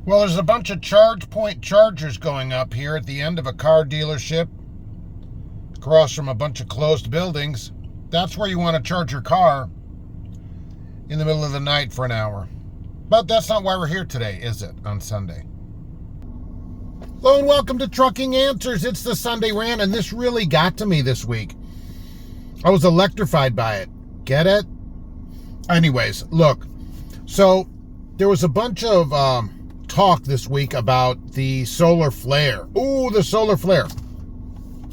Well, there's a bunch of charge point chargers going up here at the end of a car dealership across from a bunch of closed buildings. That's where you want to charge your car in the middle of the night for an hour. But that's not why we're here today, is it, on Sunday? Hello and welcome to Trucking Answers. It's the Sunday Rant, and this really got to me this week. I was electrified by it. Get it? Anyways, look. So there was a bunch of talk this week about the solar flare. Ooh, the solar flare.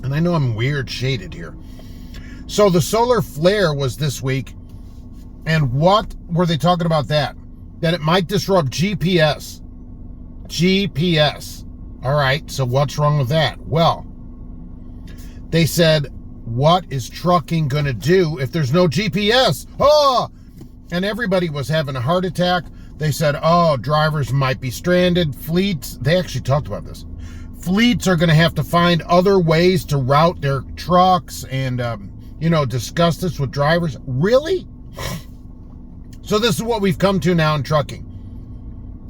And I know I'm weird shaded here. So the solar flare was this week. And what were they talking about that? That it might disrupt GPS. GPS. All right, so what's wrong with that? Well, they said, what is trucking going to do if there's no GPS? Oh! And everybody was having a heart attack. They said, oh, drivers might be stranded. Fleets, they actually talked about this. Fleets are going to have to find other ways to route their trucks and, discuss this with drivers. Really? So this is what we've come to now in trucking.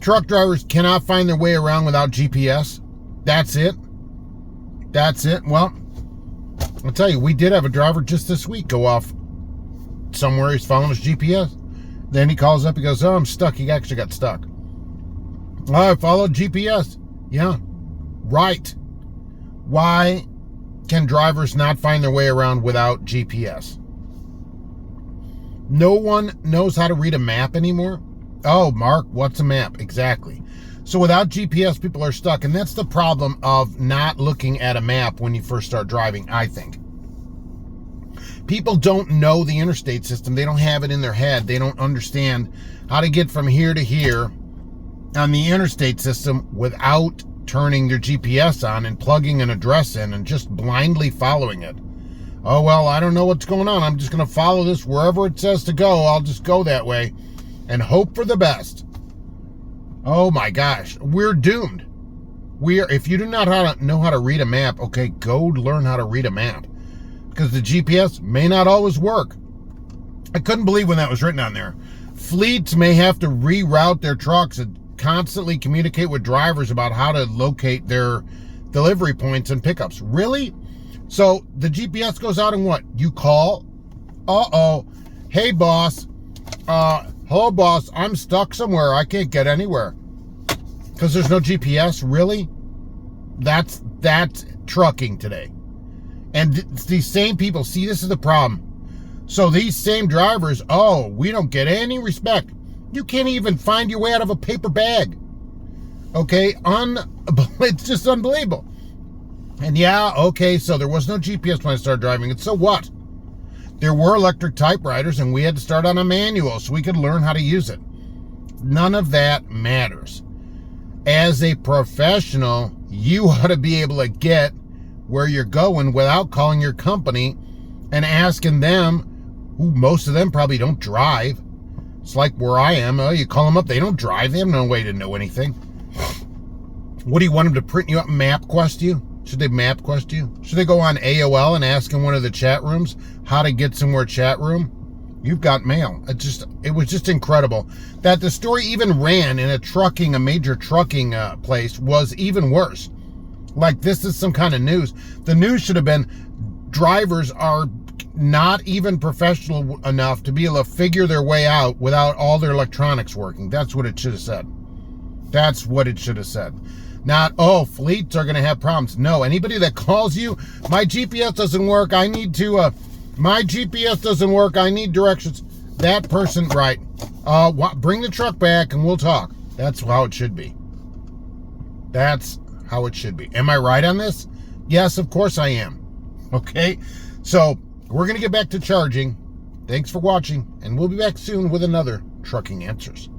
Truck drivers cannot find their way around without GPS. That's it. That's it. Well, I'll tell you, we did have a driver just this week go off somewhere. He's following his GPS. Then he calls up, he goes, oh, I'm stuck. He actually got stuck. Oh, I followed GPS. Yeah, right. Why can drivers not find their way around without GPS? No one knows how to read a map anymore. Oh, Mark, what's a map? Exactly. So without GPS, people are stuck. And that's the problem of not looking at a map when you first start driving, I think. People don't know the interstate system. They don't have it in their head. They don't understand how to get from here to here on the interstate system without turning their GPS on and plugging an address in and just blindly following it. Oh, well, I don't know what's going on. I'm just going to follow this wherever it says to go. I'll just go that way and hope for the best. Oh my gosh, we're doomed. If you do not know how to read a map, okay, go learn how to read a map. Because the GPS may not always work. I couldn't believe when that was written on there. Fleets may have to reroute their trucks and constantly communicate with drivers about how to locate their delivery points and pickups. Really? So the GPS goes out and what? You call? Uh-oh. Hey, boss. Hello, boss. I'm stuck somewhere. I can't get anywhere. Because there's no GPS? Really? That's trucking today. And these same people, see, this is the problem. So these same drivers, oh, we don't get any respect. You can't even find your way out of a paper bag. Okay, it's just unbelievable. And yeah, okay, so there was no GPS when I started driving. And so what? There were electric typewriters and we had to start on a manual so we could learn how to use it. None of that matters. As a professional, you ought to be able to get where you're going without calling your company and asking them, who most of them probably don't drive. It's like where I am. Oh, you call them up, they don't drive. They have no way to know anything. What do you want them to print you up and MapQuest you? Should they MapQuest you? Should they go on AOL and ask in one of the chat rooms how to get somewhere chat room? You've got mail. It was just incredible that the story even ran in a major trucking place was even worse. Like this is some kind of news. The news should have been drivers are not even professional enough to be able to figure their way out without all their electronics working. That's what it should have said. That's what it should have said. Not, oh, fleets are going to have problems. No, anybody that calls you, my GPS doesn't work. My GPS doesn't work. I need directions. That person, right. Bring the truck back and we'll talk. That's how it should be. That's how it should be. Am I right on this? Yes, of course I am. Okay, so we're going to get back to charging. Thanks for watching, and we'll be back soon with another Trucking Answers.